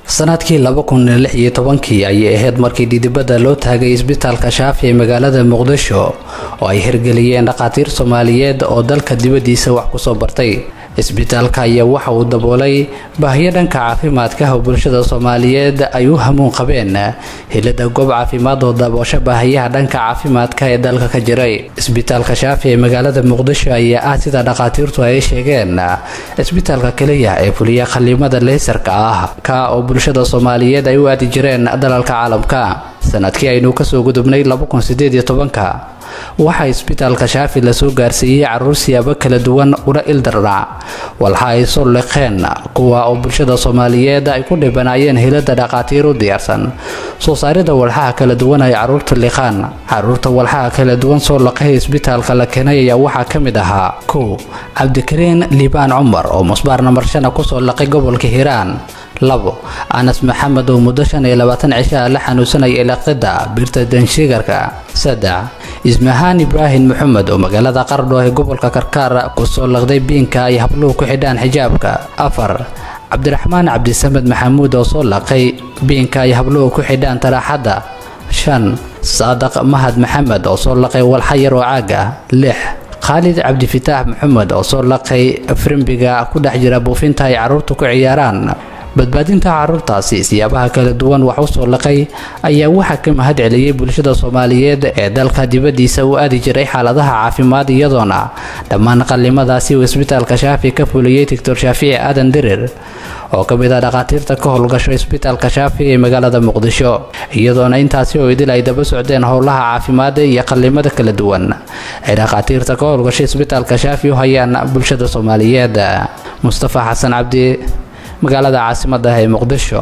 sanadkii 2016 ayay ahayd markii dibadda loo taagay isbitaalka Shaafi ee magaalada Muqdisho oo ay hirgeliyeen dhaqaatiir Soomaaliyeed oo dalka dibadiisa wax ku soo bartay. isbitaalka ayaa waxa uu daboolay baahiyo dhanka caafimaadka oo bulshada Soomaaliyeed ay u hamuun qabeen helida goob caafimaad oo daboosha baahiyaha dhanka caafimaadka ee dalka ka jiray. isbitaalka Shaafi ee magaalada Muqdisho ayaa sida dhaqaatiirtu ay sheegeen isbitaalka kaliya ee fuliya qalliimada leesarka ka oo bulshada Soomaaliyeed ay u aadi jireen dalalka caalamka. sanadkii aynu ka soo gudubnay 2018 waxa isbitaalka Shaafi la soo gaarsiiyay caruur siyaabo kala duwan una ildarna walxa ay soo leeqeen kuwa oo bulshada Soomaaliyeed ay ku dhibanayeen helada dhaqaatiir u diyaarsan soo saarida walxa kala duwan ay caruurta liqaan. caruurta walxa kala duwan soo laqay isbitaalka la keenay waxa kamid ahaa Cabdikariin Liibaan Cumar oo musbaarna marshana ku soo laqay gobolka Hiiraan. 2 Anas Maxamed oo muddo 25 cisho la xanuunsanay ilaqada birta danshigarka. 3 Ismahaan Ibrahim Maxamed oo magaalada Qardho ee gobolka Karkaar ku soo laqday biinka ay habluhu ku xidhaan xijaabka. 4 Cabdiraxmaan Cabdisamed Maxamuud oo soo laqay biinka ay habluhu ku xidhaan taraaxada. 5 Saadaq Mahad Maxamed oo soo laqay walxa yar oo caaga. 6 Khalid Cabdi Fitaah Maxamed oo soo laqay frimbiga ku dhex jira buufinta ay caruurtu ku ciyaaraan. badbaadinta caruurtaasi siyaabaha kala duwan wax u soo laqay ayaa waxa ka mahad celiyay bulshada Soomaaliyeed ee dalka dibadiisa u aadi jiray xaaladaha caafimaad iyadoona dhammaan qallimadaasi uu isbitaalka Shaafi ka fuliyay Dr. Shaafi Aadan Dirir oo ka mid ah dhaqaatiirta ka howlgasho isbitaalka Shaafi ee magaalada Muqdisho iyadoona intaasi oo idil ay daba socdeen howlaha caafimaad iyo qallimada kala duwan ee dhaqaatiirta ka howlgasho isbitaalka Shaafi oo hayaan bulshada Soomaaliyeed. Mustafa Xasan Cabdi magaalada caasimadda ee Muqdisho.